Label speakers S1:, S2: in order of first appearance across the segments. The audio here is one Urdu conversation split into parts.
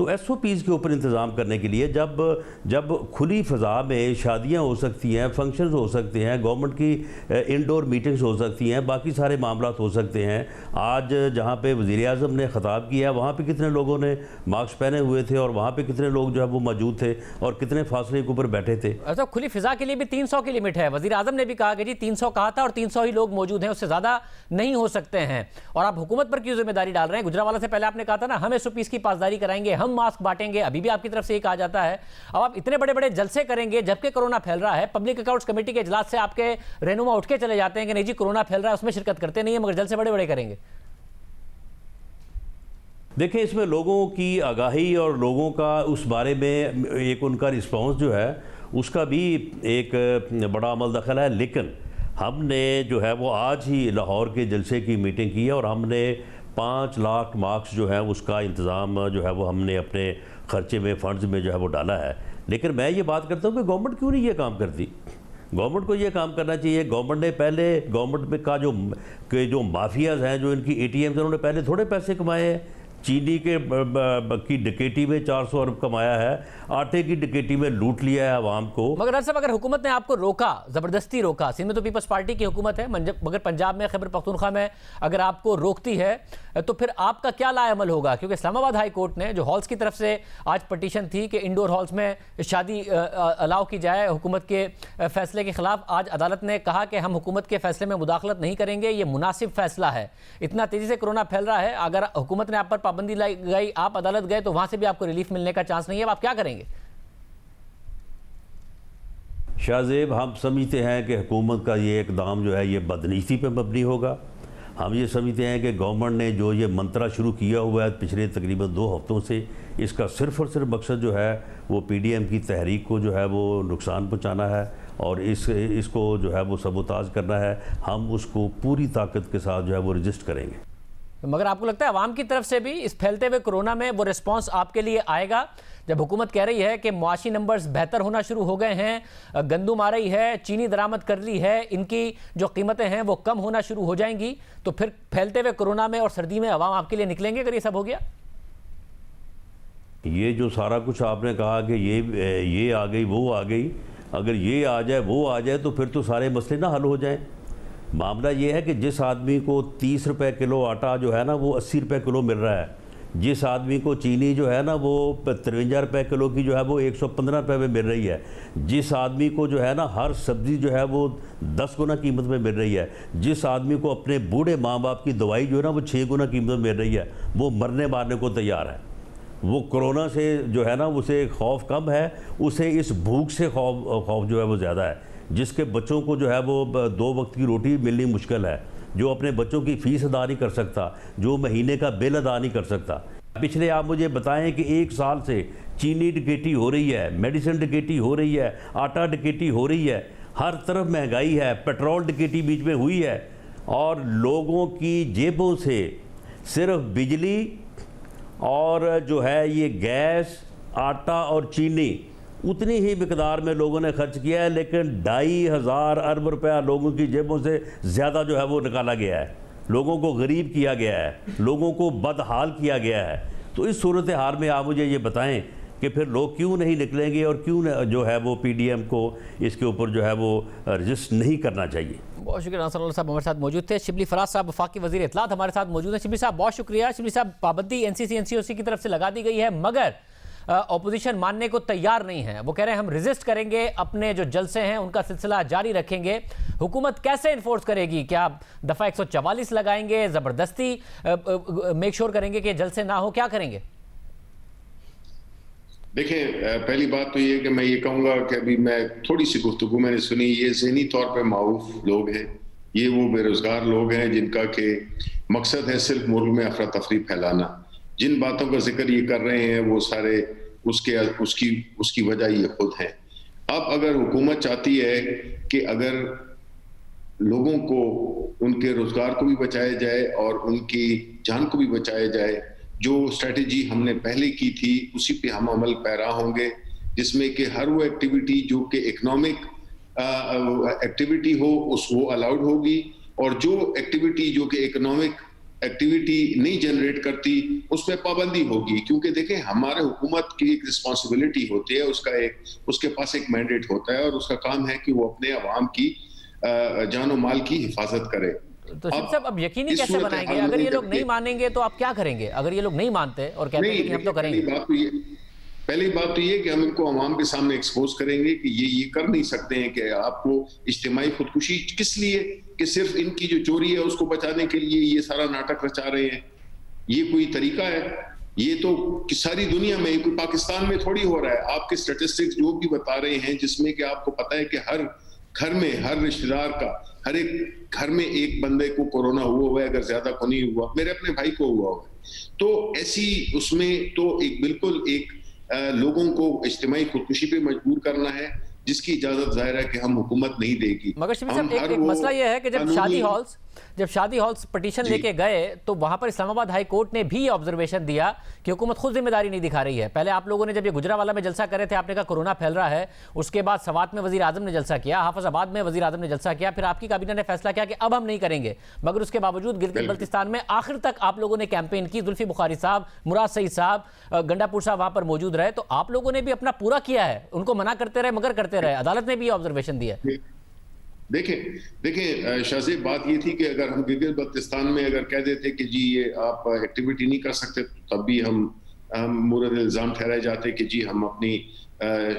S1: تو ایس او پیز کے اوپر انتظام کرنے کے لیے جب کھلی فضا میں شادیاں ہو سکتی ہیں، فنکشنز ہو سکتے ہیں، گورنمنٹ کی انڈور میٹنگز ہو سکتی ہیں، باقی سارے معاملات ہو سکتے ہیں. آج جہاں پہ وزیر اعظم نے خطاب کیا وہاں پہ کتنے لوگوں نے ماسک پہنے ہوئے تھے اور وہاں پہ کتنے لوگ جو ہے وہ موجود تھے اور کتنے فاصلے کے اوپر بیٹھے تھے؟
S2: اچھا، کھلی فضا کے لیے بھی 300 کی لمٹ ہے. وزیر اعظم نے بھی کہا کہ جی 300 کہا تھا اور 300 ہی لوگ موجود ہیں، اس سے زیادہ نہیں ہو سکتے ہیں. اور آپ حکومت پر کیوں ذمہ داری ڈال رہے ہیں؟ گجرانوالہ سے پہلے آپ نے کہا تھا نا ہم ایس او پیز کی پاسداری کرائیں گے، ہم ماسک بانٹیں گے، ابھی بھی آپ کی طرف سے یہ کہا جاتا ہے. اب آپ اتنے بڑے بڑے جلسے کریں گے جبکہ کرونا پھیل رہا ہے. پبلک اکاؤنٹس کمیٹی کے اجلاس سے آپ کے رہنما اٹھ کے چلے جاتے ہیں کہ نہیں جی کرونا پھیل رہا ہے، اس میں شرکت کرتے نہیں ہیں، مگر جلسے بڑے بڑے کریں گے.
S1: دیکھیں اس میں لوگوں کی آگاہی اور لوگوں کا اس بارے میں ایک ان کا رسپانس جو ہے اس کا بھی ایک بڑا عمل دخل ہے. لیکن ہم نے جو ہے وہ آج ہی لاہور کے جلسے کی میٹنگ کی ہے اور ہم نے 5 لاکھ مارکس جو ہے اس کا انتظام جو ہے وہ ہم نے اپنے خرچے میں فنڈز میں جو ہے وہ ڈالا ہے. لیکن میں یہ بات کرتا ہوں کہ گورنمنٹ کیوں نہیں یہ کام کرتی؟ گورنمنٹ کو یہ کام کرنا چاہیے. گورنمنٹ نے پہلے گورنمنٹ کا جو مافیاز ہیں، جو ان کی اے ٹی ایمز ہیں، انہوں نے پہلے تھوڑے پیسے کمائے ہیں. چینی کی ڈکیٹی میں 400 ارب کمایا ہے، آٹے کی ڈکیٹی میں لوٹ لیا ہے عوام کو.
S2: مگر صاحب اگر حکومت نے آپ کو روکا، زبردستی روکا، سندھ میں تو پیپلز پارٹی کی حکومت ہے، مگر پنجاب میں خیبر پختونخوا میں اگر آپ کو روکتی ہے تو پھر آپ کا کیا لا عمل ہوگا؟ کیونکہ اسلام آباد ہائی کورٹ نے جو ہالز کی طرف سے آج پٹیشن تھی کہ انڈور ہالز میں شادی الاؤ کی جائے حکومت کے فیصلے کے خلاف، آج عدالت نے کہا کہ ہم حکومت کے فیصلے میں مداخلت نہیں کریں گے، یہ مناسب فیصلہ ہے. اتنا تیزی سے کرونا پھیل رہا ہے، اگر حکومت نے آپ پر پابندی لگائی، آپ عدالت گئے تو وہاں سے بھی آپ کو ریلیف ملنے کا چانس نہیں ہے. اب آپ کیا کریں گے؟
S1: شاہ زیب، ہم سمجھتے ہیں کہ حکومت کا یہ اقدام جو ہے یہ بدنیتی پہ مبنی ہوگا. ہم یہ سمجھتے ہیں کہ گورنمنٹ نے جو یہ منترا شروع کیا ہوا ہے پچھلے تقریباً 2 ہفتوں سے، اس کا صرف اور صرف مقصد جو ہے وہ پی ڈی ایم کی تحریک کو جو ہے وہ نقصان پہنچانا ہے اور اس کو جو ہے وہ سبوتاژ کرنا ہے. ہم اس کو پوری طاقت کے ساتھ جو ہے وہ رجسٹ کریں گے.
S2: مگر آپ کو لگتا ہے عوام کی طرف سے بھی اس پھیلتے ہوئے کرونا میں وہ ریسپانس آپ کے لیے آئے گا جب حکومت کہہ رہی ہے کہ معاشی نمبرز بہتر ہونا شروع ہو گئے ہیں، گندم آ رہی ہے، چینی درآمد کر لی ہے، ان کی جو قیمتیں ہیں وہ کم ہونا شروع ہو جائیں گی، تو پھر پھیلتے ہوئے کرونا میں اور سردی میں عوام آپ کے لیے نکلیں گے اگر یہ سب ہو گیا؟
S1: یہ جو سارا کچھ آپ نے کہا کہ یہ آ گئی وہ آ گئی، اگر یہ آ جائے وہ آ جائے تو پھر تو سارے مسئلے نہ حل ہو جائیں. معاملہ یہ ہے کہ جس آدمی کو 30 روپے کلو آٹا جو ہے نا وہ 80 روپے کلو مل رہا ہے، جس آدمی کو چینی جو ہے نا وہ 53 روپے کلو کی جو ہے وہ 115 روپے میں مل رہی ہے، جس آدمی کو جو ہے نا ہر سبزی جو ہے وہ 10 گنا قیمت میں مل رہی ہے، جس آدمی کو اپنے بوڑھے ماں باپ کی دوائی جو ہے نا وہ 6 گنا قیمت میں مل رہی ہے، وہ مرنے مارنے کو تیار ہے. وہ کرونا سے جو ہے نا اسے خوف کم ہے، اسے اس بھوک سے خوف جو ہے وہ زیادہ ہے. جس کے بچوں کو جو ہے وہ 2 وقت کی روٹی ملنی مشکل ہے، جو اپنے بچوں کی فیس ادا نہیں کر سکتا، جو مہینے کا بل ادا نہیں کر سکتا. پچھلے آپ مجھے بتائیں کہ 1 سال سے چینی ڈکیٹی ہو رہی ہے، میڈیسن ڈکیٹی ہو رہی ہے، آٹا ڈکیٹی ہو رہی ہے، ہر طرف مہنگائی ہے، پیٹرول ڈکیٹی بیچ میں ہوئی ہے، اور لوگوں کی جیبوں سے صرف بجلی اور جو ہے یہ گیس، آٹا اور چینی اتنی ہی مقدار میں لوگوں نے خرچ کیا ہے، لیکن 2,500 ارب روپیہ لوگوں کی جیبوں سے زیادہ جو ہے وہ نکالا گیا ہے. لوگوں کو غریب کیا گیا ہے، لوگوں کو بدحال کیا گیا ہے. تو اس صورتحال میں آپ مجھے یہ بتائیں کہ پھر لوگ کیوں نہیں نکلیں گے اور کیوں جو ہے وہ پی ڈی ایم کو اس کے اوپر جو ہے وہ رجسٹ نہیں کرنا چاہیے.
S2: بہت شکریہ. ناصر اللہ صاحب ہمارے ساتھ موجود تھے. شبلی فراز صاحب وفاقی وزیر اطلاعات ہمارے ساتھ موجود ہیں. شبلی صاحب بہت شکریہ. شبلی صاحب پابندی این سی سی این سی او سی کی طرف سے لگا دی گئی ہے، مگر اپوزیشن ماننے کو تیار نہیں ہے. وہ کہہ رہے ہیں ہم ریزسٹ کریں گے، اپنے جو جلسے ہیں ان کا سلسلہ جاری رکھیں گے. حکومت کیسے انفورس کرے گی؟ کیا دفعہ 144 لگائیں گے؟ زبردستی میک شور کریں گے کہ جلسے نہ ہو؟ کیا کریں گے؟
S3: دیکھیں، پہلی بات تو یہ کہ میں یہ کہوں گا کہ ابھی میں تھوڑی سی گفتگو میں نے سنی، یہ ذہنی طور پہ معاوف لوگ ہیں، یہ وہ بے روزگار لوگ ہیں جن کا کہ مقصد ہے صرف ملک میں افراتفری پھیلانا. جن باتوں کا ذکر یہ کر رہے ہیں وہ سارے اس کی وجہ یہ خود ہے. اب اگر حکومت چاہتی ہے کہ اگر لوگوں کو ان کے روزگار کو بھی بچایا جائے اور ان کی جان کو بھی بچایا جائے، جو اسٹریٹجی ہم نے پہلے کی تھی اسی پہ ہم عمل پیرا ہوں گے، جس میں کہ ہر وہ ایکٹیویٹی جو کہ اکنامک ایکٹیویٹی ہو وہ الاؤڈ ہوگی، اور جو ایکٹیویٹی جو کہ اکنامک ایکٹیویٹی نہیں جنریٹ کرتی اس پہ پابندی ہوگی. کیونکہ دیکھیں ہمارے حکومت کی ایک رسپانسبلٹی ہوتی ہے, اس کے پاس ایک مینڈیٹ ہوتا ہے اور اس کا کام ہے کہ وہ اپنے عوام کی جان و مال کی حفاظت کرے.
S2: تو شریف صاحب اب یقینی کیسے بنائیں گے؟ اگر یہ لوگ نہیں مانیں گے تو آپ کیا کریں گے؟ اگر یہ لوگ نہیں مانتے اور کہتے ہیں کہ ہم تو کریں گے.
S3: پہلی بات تو یہ کہ ہم ان کو عوام کے سامنے ایکسپوز کریں گے کہ یہ کر نہیں سکتے ہیں کہ آپ کو اجتماعی خودکشی کس لیے کہ صرف ان کی جو چوری ہے اس کو بچانے کے لیے یہ سارا ناٹک رچا رہے ہیں. یہ کوئی طریقہ ہے؟ یہ تو ساری دنیا میں, کوئی پاکستان میں تھوڑی ہو رہا ہے. آپ کے اسٹیٹسٹکس جو بھی بتا رہے ہیں جس میں کہ آپ کو پتا ہے کہ ہر گھر میں, ہر رشتہ دار کا, ہر ایک گھر میں ایک بندے کو کورونا ہوا ہے, اگر زیادہ کو نہیں ہوا, میرے اپنے بھائی کو ہوا ہے. تو ایسی اس میں تو ایک بالکل ایک لوگوں کو اجتماعی خودکشی پہ مجبور کرنا ہے جس کی اجازت ظاہر ہے کہ ہم حکومت نہیں دے گی.
S2: مگر شریف صاحب ایک مسئلہ یہ ہے کہ جب شادی ہالز پٹیشن لے کے گئے تو وہاں پر اسلام آباد ہائی کورٹ نے بھی آبزرویشن دیا کہ حکومت خود ذمہ داری نہیں دکھا رہی ہے. پہلے آپ لوگوں نے جب یہ گجرانوالہ میں جلسہ کرے تھے آپ نے کہا کورونا پھیل رہا ہے, اس کے بعد سوات میں وزیر اعظم نے جلسہ کیا, حافظ آباد میں وزیر اعظم نے جلسہ کیا, پھر آپ کی کابینہ نے فیصلہ کیا کہ اب ہم نہیں کریں گے. مگر اس کے باوجود گلگت بلتستان میں آخر تک آپ لوگوں نے کیمپین کی. زلفی بخاری صاحب, مراد سعید صاحب, گنڈا پور صاحب وہاں پر موجود رہے. تو آپ لوگوں نے بھی اپنا پورا کیا ہے, ان کو منع کرتے رہے مگر کرتے رہے. عدالت نے بھی آبزرویشن دیا.
S3: دیکھیں شاہزیب, بات یہ تھی کہ اگر ہم گلگت بلتستان میں اگر کہہ دیتے کہ جی یہ آپ ایکٹیویٹی نہیں کر سکتے تب بھی ہم مورد الزام ٹھہرائے جاتے کہ جی ہم اپنی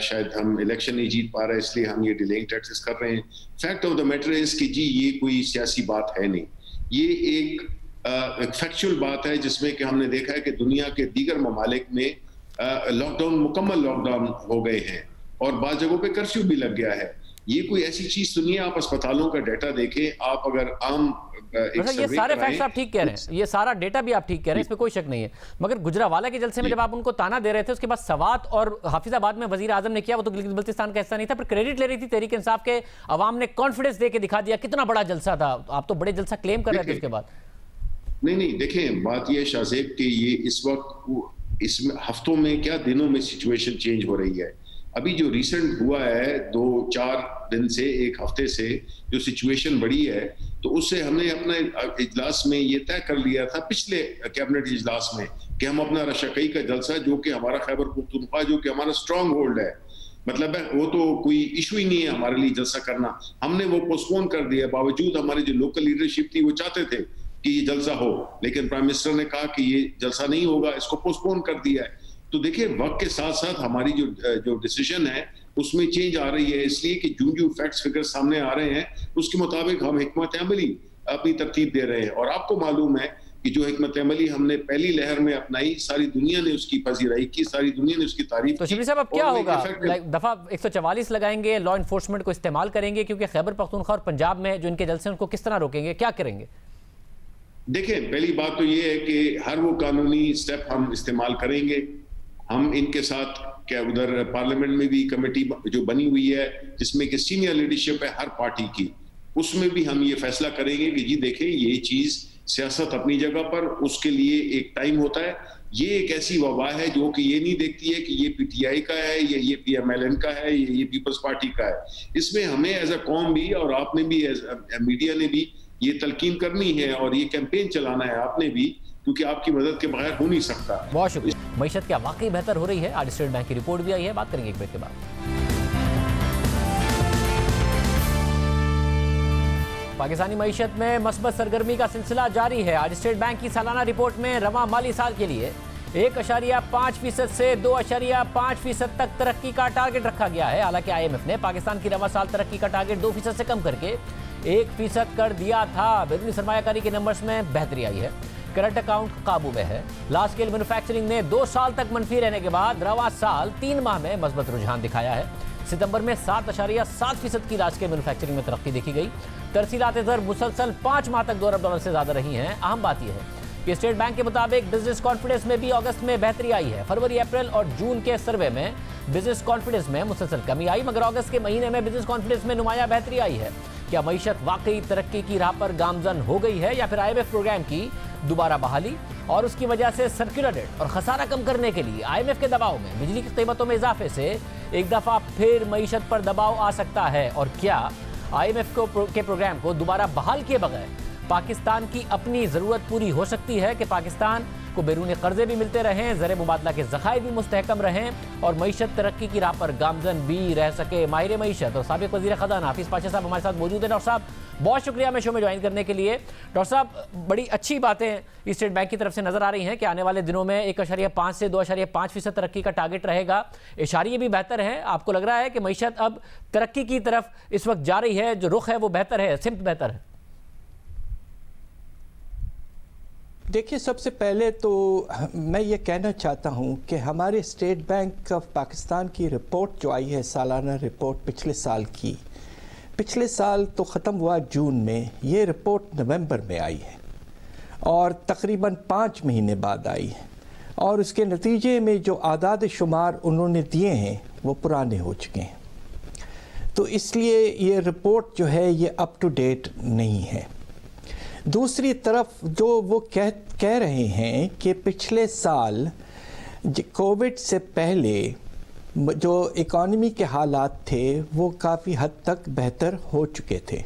S3: شاید ہم الیکشن نہیں جیت پا رہے اس لیے ہم یہ ڈیلیئنگ ٹیکسز کر رہے ہیں. Fact of the matter is کہ جی یہ کوئی سیاسی بات ہے نہیں, یہ ایک فیکچوئل بات ہے جس میں کہ ہم نے دیکھا ہے کہ دنیا کے دیگر ممالک میں لاک ڈاؤن, مکمل لاک ڈاؤن ہو گئے ہیں اور بعض جگہوں پہ کرفیو بھی لگ گیا ہے. یہ کوئی ایسی چیز تو نہیں ہے. آپ اسپتالوں کا ڈیٹا دیکھیں, آپ اگر عام
S2: یہ سارے فیکٹس آپ ٹھیک کہہ رہے ہیں, یہ سارا ڈیٹا بھی آپ ٹھیک کہہ رہے ہیں, اس میں کوئی شک نہیں ہے. مگر گجرانوالہ کے جلسے میں جب آپ ان کو تانا دے رہے تھے, اس کے بعد سوات اور حافظ آباد میں وزیر اعظم نے کیا, وہ تو گلگت بلتستان کا حصہ نہیں تھا, پھر کریڈٹ لے رہی تھی تحریک انصاف کے عوام نے, کانفیڈنس دے کے دکھا دیا کتنا بڑا جلسہ تھا. آپ تو بڑے جلسہ کلیم کر رہے تھے اس کے بعد.
S3: نہیں دیکھیں بات یہ ہے شاہزیب کہ یہ اس وقت اس میں ہفتوں میں کیا دنوں میں سچویشن چینج ہو رہی ہے. ابھی جو ریسنٹ ہوا ہے 2-4 دن سے, ایک ہفتے سے جو سچویشن بڑی ہے, تو اس سے ہم نے اپنا اجلاس میں یہ طے کر لیا تھا پچھلے کیبنٹ اجلاس میں کہ ہم اپنا رشکئی کا جلسہ جو کہ ہمارا خیبر پختونخوا جو کہ ہمارا اسٹرانگ ہولڈ ہے, مطلب ہے وہ تو کوئی ایشو ہی نہیں ہے ہمارے لیے جلسہ کرنا, ہم نے وہ پوسٹ پون کر دیا. باوجود ہماری جو لوکل لیڈرشپ تھی وہ چاہتے تھے کہ یہ جلسہ ہو, لیکن پرائم منسٹر نے کہا کہ یہ جلسہ نہیں ہوگا, اس کو پوسٹ پون کر دیا ہے. تو دیکھیں وقت کے ساتھ ساتھ ہماری جو ڈیسیژن ہے اس میں چینج آ رہی ہے, اس لیے کہ جو فیکٹس فگر سامنے آ رہے ہیں اس کے مطابق ہم حکمت عملی اپنی ترتیب دے رہے ہیں. اور آپ کو معلوم ہے کہ جو حکمت عملی ہم نے پہلی لہر میں اپنائی, ساری دنیا نے اس کی پذیرائی کی, ساری دنیا نے اس کی تعریف کی.
S2: تو شبیر صاحب اب کیا ہوگا؟ دفعہ 144 لگائیں گے, لا انفورسمنٹ کو استعمال کریں گے, کیونکہ خیبر پختونخوا اور پنجاب میں جو ان کے جلسے ہیں ان کو کس طرح روکیں گے, کیا کریں گے؟
S3: دیکھیں پہلی بات تو یہ ہے کہ ہر وہ قانونی سٹیپ ہم استعمال کریں گے. ہم ان کے ساتھ کیا ادھر پارلیمنٹ میں بھی کمیٹی جو بنی ہوئی ہے جس میں کہ سینئر لیڈرشپ ہے ہر پارٹی کی, اس میں بھی ہم یہ فیصلہ کریں گے کہ جی دیکھیں یہ چیز سیاست اپنی جگہ پر, اس کے لیے ایک ٹائم ہوتا ہے. یہ ایک ایسی وبا ہے جو کہ یہ نہیں دیکھتی ہے کہ یہ پی ٹی آئی کا ہے یا یہ پی ایم ایل این کا ہے یا یہ پیپلز پارٹی کا ہے. اس میں ہمیں ایز اے قوم بھی اور آپ نے بھی میڈیا نے بھی یہ تلقین کرنی ہے اور یہ کیمپین چلانا ہے آپ نے بھی, کیونکہ آپ کی مدد کے بغیر ہو نہیں سکتا.
S2: بہت شکریہ. معیشت کیا واقعی بہتر ہو رہی ہے؟ آج اسٹیٹ بینک کی رپورٹ بھی آئی ہے, بات کریں گے ایک بریک کے بعد. پاکستانی معیشت میں مثبت سرگرمی کا سلسلہ جاری ہے. آج اسٹیٹ بینک کی سالانہ رپورٹ میں رواں مالی سال کے لیے 1.5% سے 2.5% تک ترقی کا ٹارگٹ رکھا گیا ہے. حالانکہ آئی ایم ایف نے پاکستان کی رواں سال ترقی کا ٹارگٹ 2% سے کم کر کے 1% کر دیا تھا. بیرونی سرمایہ کاری کے نمبرز میں بہتری آئی ہے, کرنٹ اکاؤنٹ قابو میں ہے. لارج اسکیل مینوفیکچرنگ نے 2 سال تک منفی رہنے کے بعد رواں سال 3 ماہ میں مثبت رجحان دکھایا ہے. ستمبر میں 7.7% کی لارج اسکیل مینوفیکچرنگ میں ترقی دیکھی گئی. ترسیلات زر مسلسل 5 ماہ تک $2 ارب سے زیادہ رہی ہیں. اہم بات یہ ہے کہ اسٹیٹ بینک کے مطابق بزنس کانفیڈنس میں بھی اگست میں بہتری آئی ہے. فروری, اپریل اور جون کے سروے میں بزنس کانفیڈنس میں مسلسل کمی آئی, مگر اگست کے مہینے میں بزنس کانفیڈنس میں نمایاں بہتری آئی ہے. کیا معیشت واقعی ترقی کی راہ پر گامزن ہو گئی ہے یا پھر آئی ایم ایف پروگرام کی دوبارہ بحالی اور اس کی وجہ سے سرکولر ڈیٹ اور خسارہ کم کرنے کے لیے آئی ایم ایف کے دباؤ میں بجلی کی قیمتوں میں اضافے سے ایک دفعہ پھر معیشت پر دباؤ آ سکتا ہے؟ اور کیا آئی ایم ایف کے پروگرام کو دوبارہ بحال کیے بغیر پاکستان کی اپنی ضرورت پوری ہو سکتی ہے کہ پاکستان کو بیرونی قرضے بھی ملتے رہیں، زر مبادلہ کے ذخائر بھی مستحکم رہیں اور معیشت ترقی کی راہ پر گامزن بھی رہ سکے۔ ماہر معیشت اور سابق وزیر خزانہ حافظ پاشا صاحب ہمارے ساتھ موجود ہیں۔ ڈاکٹر صاحب بہت شکریہ میں شو میں جوائن کرنے کے لیے۔ ڈاکٹر صاحب بڑی اچھی باتیں اسٹیٹ بینک کی طرف سے نظر آ رہی ہیں کہ آنے والے دنوں میں 1.5 سے 2.5% ترقی کا ٹارگٹ رہے گا۔ اشاریے بھی بہتر ہیں، آپ کو لگ رہا ہے کہ معیشت اب ترقی کی طرف اس وقت جا رہی ہے، جو رخ ہے وہ بہتر ہے، سمت بہتر ہے؟
S4: دیکھیے، سب سے پہلے تو میں یہ کہنا چاہتا ہوں کہ ہمارے اسٹیٹ بینک آف پاکستان کی رپورٹ جو آئی ہے، سالانہ رپورٹ پچھلے سال کی، پچھلے سال تو ختم ہوا جون میں، یہ رپورٹ نومبر میں آئی ہے اور تقریباً 5 مہینے بعد آئی ہے، اور اس کے نتیجے میں جو اعداد شمار انہوں نے دیے ہیں وہ پرانے ہو چکے ہیں، تو اس لیے یہ رپورٹ جو ہے یہ اپ ٹو ڈیٹ نہیں ہے۔ دوسری طرف جو وہ کہہ رہے ہیں کہ پچھلے سال کووڈ سے پہلے جو اکانومی کے حالات تھے وہ کافی حد تک بہتر ہو چکے تھے،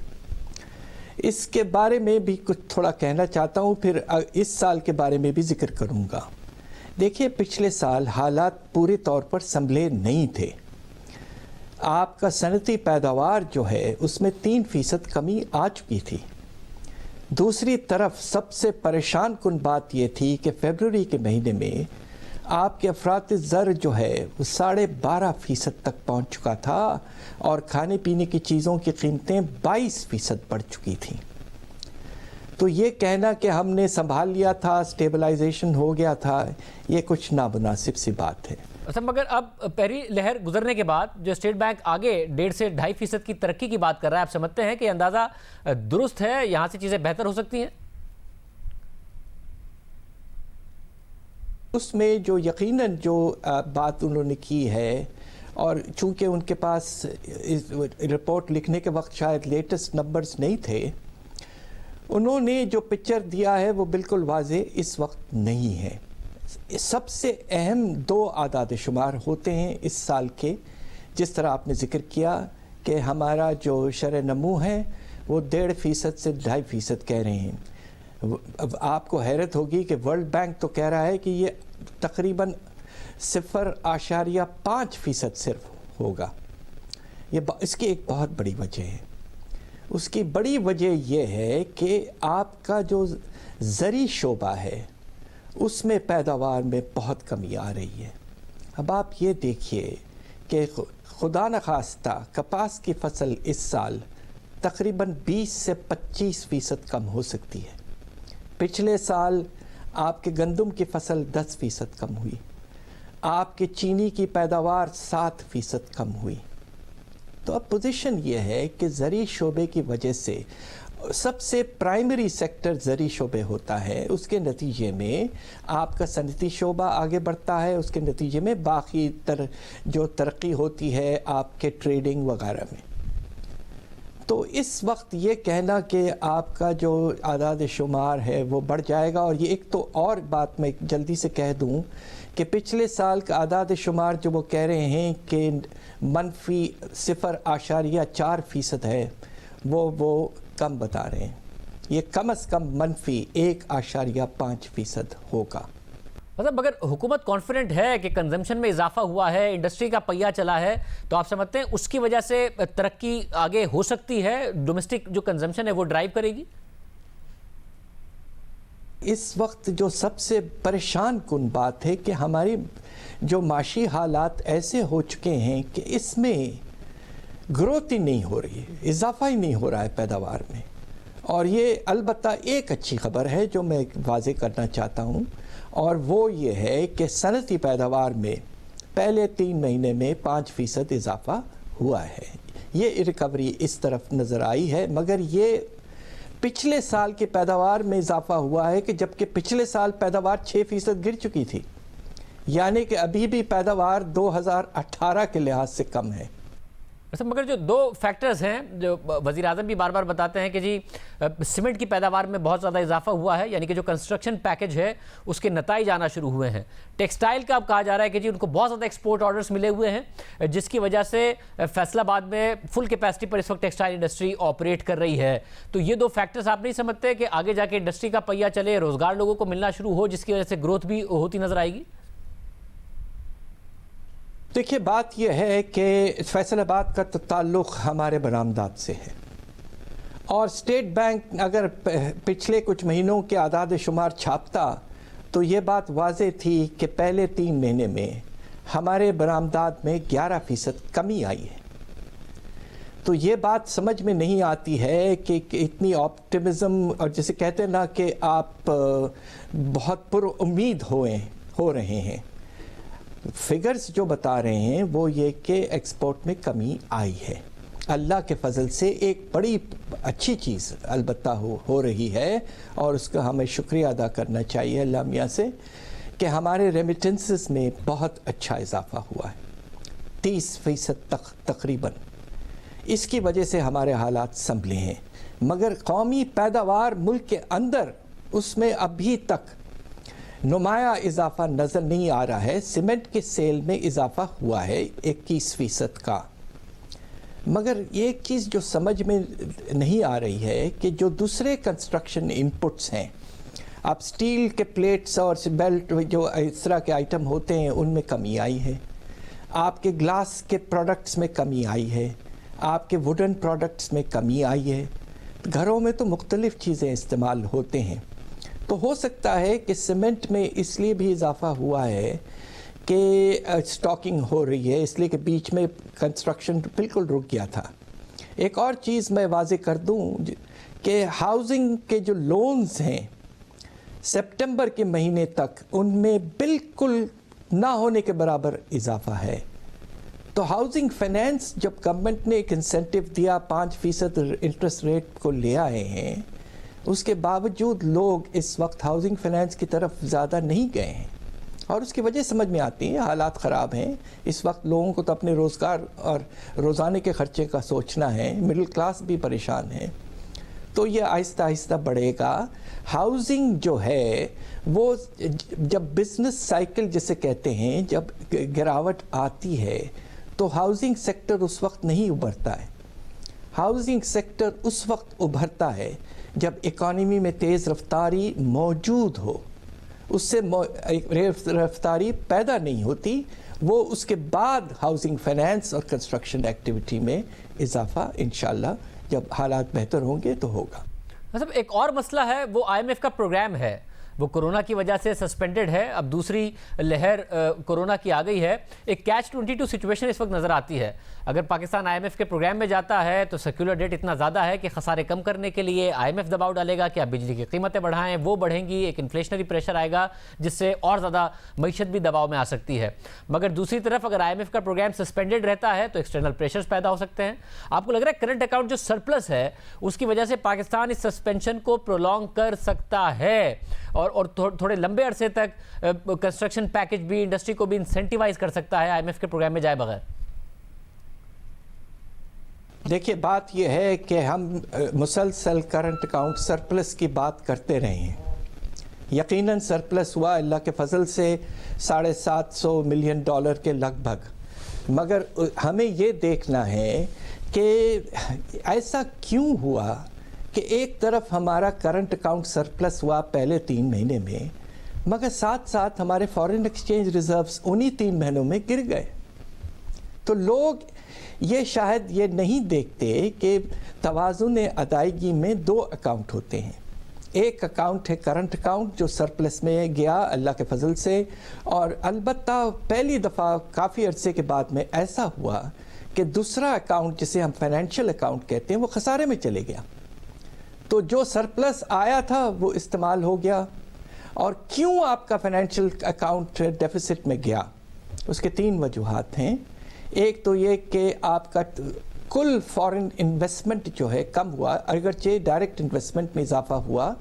S4: اس کے بارے میں بھی کچھ تھوڑا کہنا چاہتا ہوں، پھر اس سال کے بارے میں بھی ذکر کروں گا۔ دیکھیے، پچھلے سال حالات پورے طور پر سنبھلے نہیں تھے۔ آپ کا صنعتی پیداوار جو ہے اس میں 3% کمی آ چکی تھی۔ دوسری طرف سب سے پریشان کن بات یہ تھی کہ فیبروری کے مہینے میں آپ کے افراط زر جو ہے وہ 12.5% تک پہنچ چکا تھا اور کھانے پینے کی چیزوں کی قیمتیں 22% بڑھ چکی تھیں۔ تو یہ کہنا کہ ہم نے سنبھال لیا تھا، سٹیبلائزیشن ہو گیا تھا، یہ کچھ نامناسب سی بات ہے۔
S2: مگر اب پہلی لہر گزرنے کے بعد جو اسٹیٹ بینک آگے 1.5 سے 2.5% کی ترقی کی بات کر رہا ہے، آپ سمجھتے ہیں کہ اندازہ درست ہے، یہاں سے چیزیں بہتر ہو سکتی ہیں؟
S4: اس میں جو یقیناً جو بات انہوں نے کی ہے، اور چونکہ ان کے پاس رپورٹ لکھنے کے وقت شاید لیٹسٹ نمبرز نہیں تھے، انہوں نے جو پکچر دیا ہے وہ بالکل واضح اس وقت نہیں ہے۔ سب سے اہم 2 اعداد شمار ہوتے ہیں اس سال کے، جس طرح آپ نے ذکر کیا کہ ہمارا جو شرح نمو ہے وہ 1.5% سے 2.5% کہہ رہے ہیں۔ اب آپ کو حیرت ہوگی کہ ورلڈ بینک تو کہہ رہا ہے کہ یہ تقریباً 0.5% صرف ہوگا۔ اس کی ایک بہت بڑی وجہ ہے۔ اس کی بڑی وجہ یہ ہے کہ آپ کا جو زرعی شعبہ ہے اس میں پیداوار میں بہت کمی آ رہی ہے۔ اب آپ یہ دیکھیے کہ خدا نخواستہ کپاس کی فصل اس سال تقریباً 20 سے 25% کم ہو سکتی ہے۔ پچھلے سال آپ کے گندم کی فصل 10% کم ہوئی، آپ کے چینی کی پیداوار 7% کم ہوئی۔ تو اب پوزیشن یہ ہے کہ زرعی شعبے کی وجہ سے سب سے پرائمری سیکٹر زرعی شعبے ہوتا ہے، اس کے نتیجے میں آپ کا صنعتی شعبہ آگے بڑھتا ہے، اس کے نتیجے میں باقی جو ترقی ہوتی ہے آپ کے ٹریڈنگ وغیرہ میں۔ تو اس وقت یہ کہنا کہ آپ کا جو اعداد شمار ہے وہ بڑھ جائے گا، اور یہ ایک تو اور بات میں جلدی سے کہہ دوں کہ پچھلے سال کا اعداد شمار جو وہ کہہ رہے ہیں کہ منفی 0.4% ہے، وہ کم بتا رہے ہیں۔ یہ کم از کم منفی 1.5% ہوگا۔
S2: مطلب اگر حکومت کانفیڈنٹ ہے کہ کنزمپشن میں اضافہ ہوا ہے، انڈسٹری کا پہیہ چلا ہے، تو آپ سمجھتے ہیں اس کی وجہ سے ترقی آگے ہو سکتی ہے، ڈومیسٹک جو کنزمپشن ہے وہ ڈرائیو کرے گی؟
S4: اس وقت جو سب سے پریشان کن بات ہے کہ ہماری جو معاشی حالات ایسے ہو چکے ہیں کہ اس میں گروتھ ہی نہیں ہو رہی ہے، اضافہ ہی نہیں ہو رہا ہے پیداوار میں۔ اور یہ البتہ ایک اچھی خبر ہے جو میں واضح کرنا چاہتا ہوں، اور وہ یہ ہے کہ صنعتی پیداوار میں پہلے 3 مہینے میں 5% اضافہ ہوا ہے۔ یہ ریکوری اس طرف نظر آئی ہے، مگر یہ پچھلے سال کی پیداوار میں اضافہ ہوا ہے، کہ جبکہ پچھلے سال پیداوار 6% گر چکی تھی، یعنی کہ ابھی بھی پیداوار 2018 کے لحاظ سے کم ہے۔
S2: مگر جو دو فیکٹرز ہیں جو وزیر اعظم بھی بار بار بتاتے ہیں کہ جی سیمنٹ کی پیداوار میں بہت زیادہ اضافہ ہوا ہے، یعنی کہ جو کنسٹرکشن پیکج ہے اس کے نتائج آنا شروع ہوئے ہیں. ٹیکسٹائل کا اب کہا جا رہا ہے کہ جی ان کو بہت زیادہ ایکسپورٹ آرڈرز ملے ہوئے ہیں، جس کی وجہ سے فیصل آباد میں فل کیپیسٹی پر اس وقت ٹیکسٹائل انڈسٹری آپریٹ کر رہی ہے. تو یہ دو فیکٹرز آپ نہیں سمجھتے کہ آگے جا کے انڈسٹری کا پہیہ چلے، روزگار لوگوں کو ملنا شروع ہو، جس کی وجہ سے گروتھ بھی ہوتی نظر آئے گی؟
S4: دیکھیے بات یہ ہے کہ فیصل آباد کا تعلق ہمارے برآمدات سے ہے، اور اسٹیٹ بینک اگر پچھلے کچھ مہینوں کے اعداد شمار چھاپتا تو یہ بات واضح تھی کہ پہلے 3 مہینے میں ہمارے برآمدات میں 11% کمی آئی ہے. تو یہ بات سمجھ میں نہیں آتی ہے کہ اتنی آپٹمزم، اور جسے کہتے ہیں نا کہ آپ بہت پر امید ہو رہے ہیں. فگرز جو بتا رہے ہیں وہ یہ کہ ایکسپورٹ میں کمی آئی ہے. اللہ کے فضل سے ایک بڑی اچھی چیز البتہ ہو رہی ہے، اور اس کا ہمیں شکریہ ادا کرنا چاہیے اللہ میاں سے کہ ہمارے ریمیٹنسز میں بہت اچھا اضافہ ہوا ہے، 30% تقریباً. اس کی وجہ سے ہمارے حالات سنبھلے ہیں. مگر قومی پیداوار ملک کے اندر اس میں ابھی تک نمایاں اضافہ نظر نہیں آ رہا ہے. سیمنٹ کے سیل میں اضافہ ہوا ہے 21% کا. مگر ایک چیز جو سمجھ میں نہیں آ رہی ہے کہ جو دوسرے کنسٹرکشن انپٹس ہیں، آپ سٹیل کے پلیٹس اور بیلٹ جو اس طرح کے آئٹم ہوتے ہیں ان میں کمی آئی ہے، آپ کے گلاس کے پروڈکٹس میں کمی آئی ہے، آپ کے ووڈن پروڈکٹس میں کمی آئی ہے. گھروں میں تو مختلف چیزیں استعمال ہوتے ہیں. تو ہو سکتا ہے کہ سیمنٹ میں اس لیے بھی اضافہ ہوا ہے کہ سٹاکنگ ہو رہی ہے، اس لیے کہ بیچ میں کنسٹرکشن بالکل رک گیا تھا. ایک اور چیز میں واضح کر دوں کہ ہاؤسنگ کے جو لونز ہیں سپٹمبر کے مہینے تک ان میں بالکل نہ ہونے کے برابر اضافہ ہے. تو ہاؤسنگ فائنینس جب گورنمنٹ نے ایک انسینٹیو دیا 5% انٹرسٹ ریٹ کو لے آئے ہیں، اس کے باوجود لوگ اس وقت ہاؤسنگ فائنینس کی طرف زیادہ نہیں گئے ہیں، اور اس کی وجہ سمجھ میں آتی ہے. حالات خراب ہیں اس وقت، لوگوں کو تو اپنے روزگار اور روزانے کے خرچے کا سوچنا ہے، مڈل کلاس بھی پریشان ہے. تو یہ آہستہ آہستہ بڑھے گا. ہاؤسنگ جو ہے وہ جب بزنس سائیکل جسے کہتے ہیں، جب گراوٹ آتی ہے تو ہاؤسنگ سیکٹر اس وقت نہیں ابھرتا ہے. ہاؤسنگ سیکٹر اس وقت ابھرتا ہے جب اکانومی میں تیز رفتاری موجود ہو. اس سے رفتاری پیدا نہیں ہوتی، وہ اس کے بعد ہاؤسنگ فائنینس اور کنسٹرکشن ایکٹیویٹی میں اضافہ انشاءاللہ جب حالات بہتر ہوں گے تو ہوگا.
S2: مطلب ایک اور مسئلہ ہے وہ IMF کا پروگرام ہے، وہ کورونا کی وجہ سے سسپینڈڈ ہے. اب دوسری لہر کورونا کی آ گئی ہے. ایک catch-22 سچویشن اس وقت نظر آتی ہے. اگر پاکستان IMF کے پروگرام میں جاتا ہے تو سیکولر ڈیٹ اتنا زیادہ ہے کہ خسارے کم کرنے کے لیے IMF دباؤ ڈالے گا کہ آپ بجلی کی قیمتیں بڑھائیں، وہ بڑھیں گی، ایک انفلیشنری پریشر آئے گا جس سے اور زیادہ معیشت بھی دباؤ میں آ سکتی ہے. مگر دوسری طرف اگر IMF کا پروگرام سسپینڈڈ رہتا ہے تو ایکسٹرنل پریشرز پیدا ہو سکتے ہیں. آپ کو لگ رہا ہے کرنٹ اکاؤنٹ جو سرپلس ہے اس کی وجہ سے پاکستان اس سسپینشن کو پرولونگ کر سکتا ہے اور تھوڑے لمبے عرصے تک کنسٹرکشن پیکج بھی انڈسٹری کو بھی انسینٹیوائز کر سکتا ہے IMF کے پروگرام میں جائے بغیر؟
S4: دیکھیے بات یہ ہے کہ ہم مسلسل کرنٹ اکاؤنٹ سرپلس کی بات کرتے رہے ہیں. یقیناً سرپلس ہوا اللہ کے فضل سے $750 ملین کے لگ بھگ. مگر ہمیں یہ دیکھنا ہے کہ ایسا کیوں ہوا کہ ایک طرف ہمارا کرنٹ اکاؤنٹ سرپلس ہوا پہلے 3 مہینے میں، مگر ساتھ ساتھ ہمارے فارن ایکسچینج ریزروز انہی 3 مہینوں میں گر گئے. تو لوگ یہ شاید یہ نہیں دیکھتے کہ توازن ادائیگی میں 2 اکاؤنٹ ہوتے ہیں. ایک اکاؤنٹ ہے کرنٹ اکاؤنٹ جو سرپلس میں گیا اللہ کے فضل سے، اور البتہ پہلی دفعہ کافی عرصے کے بعد میں ایسا ہوا کہ دوسرا اکاؤنٹ جسے ہم فائنینشیل اکاؤنٹ کہتے ہیں وہ خسارے میں چلے گیا. تو جو سرپلس آیا تھا وہ استعمال ہو گیا. اور کیوں آپ کا فائنینشیل اکاؤنٹ ڈیفیسٹ میں گیا، اس کے 3 وجوہات ہیں. ایک تو یہ کہ آپ کا کل فارن انویسٹمنٹ جو ہے کم ہوا، اگرچہ ڈائریکٹ انویسٹمنٹ میں اضافہ ہوا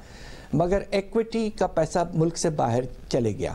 S4: مگر ایکویٹی کا پیسہ ملک سے باہر چلے گیا.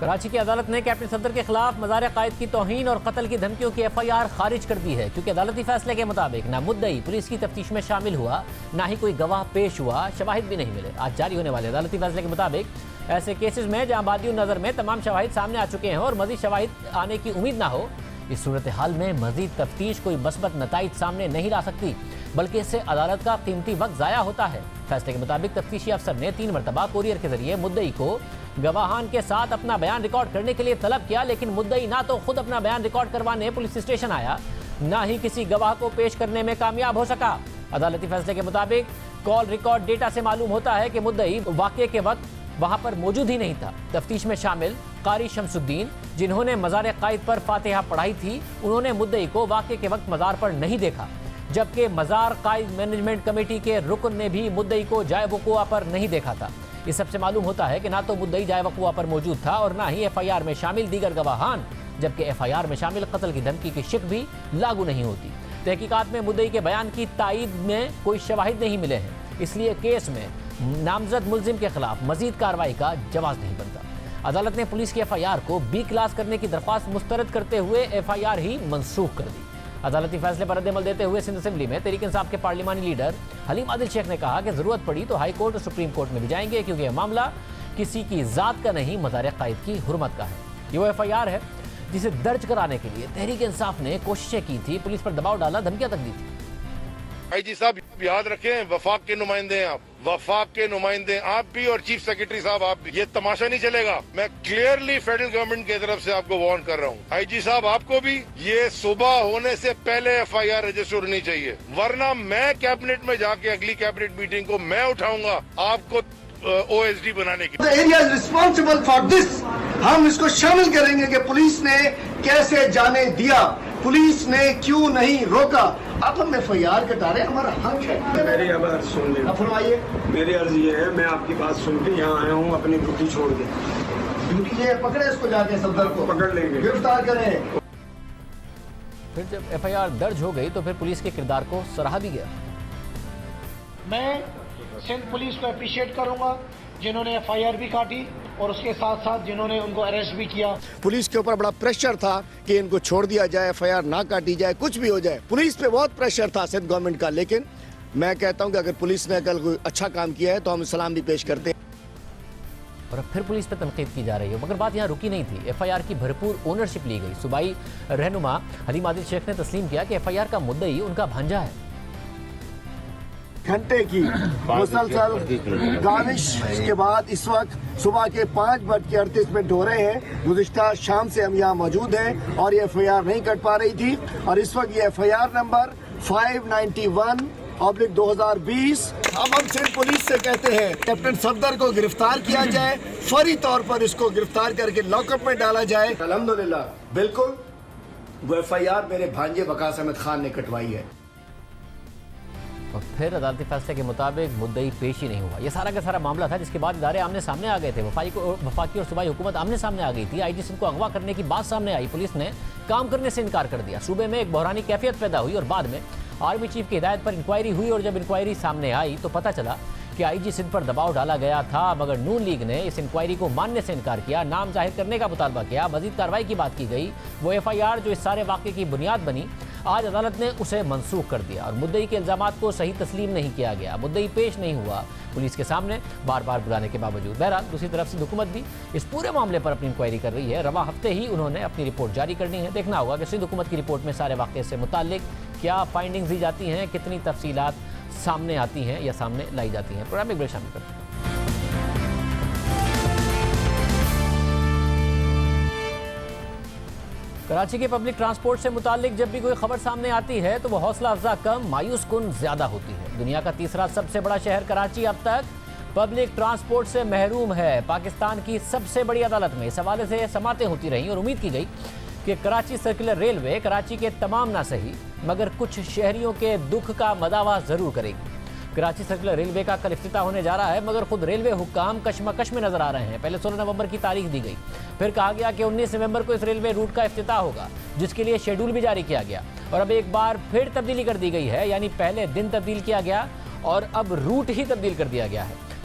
S2: کراچی کی عدالت نے کیپٹن صفدر کے خلاف مزار قائد کی توہین اور قتل کی دھمکیوں کی FIR خارج کر دی ہے، کیونکہ عدالتی فیصلے کے مطابق نہ مدعی پولیس کی تفتیش میں شامل ہوا، نہ ہی کوئی گواہ پیش ہوا، شواہد بھی نہیں ملے۔ آج جاری ہونے والے عدالتی فیصلے کے مطابق ایسے کیسز میں جہاں بادی النظر میں تمام شواہد سامنے آ چکے ہیں اور مزید شواہد آنے کی امید نہ ہو، اس صورتحال میں مزید تفتیش کوئی مثبت نتائج سامنے نہیں لا سکتی، بلکہ اس سے عدالت کا قیمتی وقت ضائع ہوتا ہے۔ فیصلے کے مطابق تفتیشی افسر نے 3 مرتبہ کوریئر کے ذریعے مدعی کو گواہان کے ساتھ اپنا بیان ریکارڈ کرنے کے لیے طلب کیا، لیکن مدعی نہ تو خود اپنا بیان ریکارڈ کروانے پولیس اسٹیشن آیا، نہ ہی کسی گواہ کو پیش کرنے میں کامیاب ہو سکا۔ عدالتی فیصلے کے مطابق کال ریکارڈ ڈیٹا سے معلوم ہوتا ہے کہ مدعی واقعے کے وقت وہاں پر موجود ہی نہیں تھا۔ تفتیش میں شامل قاری شمس الدین، جنہوں نے مزار قائد پر فاتحہ پڑھائی تھی، انہوں نے مدعی کو واقعے کے وقت مزار پر نہیں دیکھا، جبکہ مزار قائد مینجمنٹ کمیٹی کے رکن نے بھی مدعی کو جائے وقوع پر نہیں دیکھا تھا۔ اس سب سے معلوم ہوتا ہے کہ نہ تو مدعی جائے وقوع پر موجود تھا اور نہ ہی FIR میں شامل دیگر گواہان، جبکہ FIR میں شامل قتل کی دھمکی کی شک بھی لاگو نہیں ہوتی۔ تحقیقات میں مدعی کے بیان کی تائید میں کوئی شواہد نہیں ملے ہیں، اس لیے کیس میں نامزد ملزم کے خلاف مزید کارروائی کا جواز نہیں بنتا۔ عدالت نے پولیس کی FIR کو B کلاس کرنے کی درخواست مسترد کرتے ہوئے FIR ہی منسوخ کر دی۔ عدالتی فیصلے پر رد عمل دیتے ہوئے سندھ اسمبلی میں تحریک انصاف کے پارلیمانی لیڈر حلیم عادل شیخ نے کہا کہ ضرورت پڑی تو ہائی کورٹ اور سپریم کورٹ میں بھی جائیں گے، کیونکہ یہ معاملہ کسی کی ذات کا نہیں، مزار قائد کی حرمت کا ہے۔ یہ وہ FIR ہے جسے درج کرانے کے لیے تحریک انصاف نے کوششیں کی تھی، پولیس پر دباؤ ڈالا، دھمکیاں تک دی تھی۔
S5: IG صاحب یاد رکھیں، وفاق کے نمائندے ہیں آپ، وفاق کے نمائندے آپ بھی اور چیف سیکرٹری صاحب آپ بھی۔ یہ تماشا نہیں چلے گا، میں کلیئرلی فیڈرل گورنمنٹ کی طرف سے آپ کو وارن کر رہا ہوں۔ IG صاحب آپ کو بھی یہ صبح ہونے سے پہلے FIR رجسٹر ہونی چاہیے، ورنہ میں کیبنٹ میں جا کے اگلی کیبنٹ میٹنگ کو میں اٹھاؤں گا آپ کو OSD بنانے کی۔
S6: Area is responsible for this, ہم اس کو شامل کریں گے کہ پولیس نے کیسے جانے دیا، پولیس نے کیوں نہیں روکا۔ اب ہم FIR کٹا رہے ہیں، ہمارا حق ہے۔
S7: میری اب عرض سن لیں،
S6: فرمائیے۔
S7: میری عرض یہ ہے، میں آپ کی بات سن کے یہاں آیا ہوں اپنی ڈیوٹی چھوڑ کے۔
S6: ڈیوٹی یہ پکڑے اس کو، جا کے صفدر کو
S7: پکڑ لیں گے،
S6: گرفتار کریں۔
S2: پھر جب FIR درج ہو گئی تو پھر پولیس کے کردار کو سراہا بھی گیا۔
S8: میں سندھ پولیس کو اپریشیٹ کروں گا جنہوں نے FIR بھی کاٹی اور اس کے ساتھ ساتھ جنہوں نے ان کو اریسٹ بھی کیا۔
S6: پولیس کے اوپر بڑا پریشر تھا کہ ان کو چھوڑ دیا جائے، FIR نہ کاٹی جائے، کچھ بھی ہو جائے۔ پولیس پہ بہت پریشر تھا سندھ گورنمنٹ کا، لیکن میں کہتا ہوں کہ اگر پولیس نے کل کوئی اچھا کام کیا ہے تو ہم سلام بھی پیش کرتے ہیں۔
S2: اور اب پھر پولیس پہ تنقید کی جا رہی ہے، مگر بات یہاں رکی نہیں تھی۔ FIR کی بھرپور اونرشپ لی گئی۔ صوبائی رہنما حلیم عادل شیخ نے تسلیم کیا کہ FIR کا مدعی ان کا بھانجا ہے۔
S6: گھنٹے کی مسلسل گزارش کے بعد اس وقت صبح کے 5:38 ہو رہے ہیں۔ گزشتہ شام سے ہم یہاں موجود ہیں اور یہ FIR نہیں کٹ پا رہی تھی، اور اس وقت یہ FIR نمبر 591/2020 اب ہم صرف پولیس سے کہتے ہیں کیپٹن صفدر کو گرفتار کیا جائے، فوری طور پر اس کو گرفتار کر کے لاک اپ میں ڈالا جائے۔ الحمدللہ بالکل وہ FIR میرے بھانجے وقاص احمد خان نے کٹوائی ہے۔
S2: اور پھر عدالتی فیصلے کے مطابق مدعی پیش ہی نہیں ہوا۔ یہ سارا کا سارا معاملہ تھا جس کے بعد ادارے آمنے سامنے آ گئے تھے۔ وفاقی اور صوبائی حکومت آمنے سامنے آ گئی تھی۔ IG سندھ کو اغوا کرنے کی بات سامنے آئی، پولیس نے کام کرنے سے انکار کر دیا۔ صوبے میں ایک بحرانی کیفیت پیدا ہوئی اور بعد میں آرمی چیف کی ہدایت پر انکوائری ہوئی، اور جب انکوائری سامنے آئی تو پتہ چلا کہ IG سندھ پر دباؤ ڈالا گیا تھا، مگر نون لیگ نے اس انکوائری کو ماننے سے انکار کیا، نام ظاہر کرنے کا مطالبہ کیا، مزید کارروائی کی بات کی گئی۔ وہ FIR جو اس سارے واقعے کی بنیاد بنی، آج عدالت نے اسے منسوخ کر دیا اور مدعی کے الزامات کو صحیح تسلیم نہیں کیا گیا۔ مدعی پیش نہیں ہوا پولیس کے سامنے بار بار بلانے کے باوجود۔ بہرحال دوسری طرف سے حکومت بھی اس پورے معاملے پر اپنی انکوائری کر رہی ہے۔ رواں ہفتے ہی انہوں نے اپنی رپورٹ جاری کرنی ہے۔ دیکھنا ہوگا کہ سندھ حکومت کی رپورٹ میں سارے واقعے سے متعلق کیا فائنڈنگز دی جاتی ہیں، کتنی تفصیلات سامنے آتی ہیں یا سامنے لائی جاتی ہیں۔ پروگرام میں ایک بریک شامل کرتے ہیں۔ کراچی کے پبلک ٹرانسپورٹ سے متعلق جب بھی کوئی خبر سامنے آتی ہے تو وہ حوصلہ افزا کم، مایوس کن زیادہ ہوتی ہے۔ دنیا کا تیسرا سب سے بڑا شہر کراچی اب تک پبلک ٹرانسپورٹ سے محروم ہے۔ پاکستان کی سب سے بڑی عدالت میں اس حوالے سے سماعتیں ہوتی رہیں اور امید کی گئی کہ کراچی سرکولر ریلوے کراچی کے تمام نہ صحیح مگر کچھ شہریوں کے دکھ کا مداوع ضرور کرے گی۔ کراچی سرکولر ریلوے کا کل افتتاح ہونے جا رہا ہے، مگر خود ریلوے حکام کشمکش میں نظر آ رہے ہیں۔ پہلے 16 نومبر کی تاریخ دی گئی، پھر کہا گیا کہ 19 نومبر کو اس ریلوے روٹ کا افتتاح ہوگا، جس کے لیے شیڈول بھی جاری کیا گیا، اور اب ایک بار پھر تبدیلی کر دی گئی ہے، یعنی پہلے دن تبدیل کیا گیا اور اب روٹ ہی تبدیل کر دیا گیا ہے۔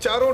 S9: 4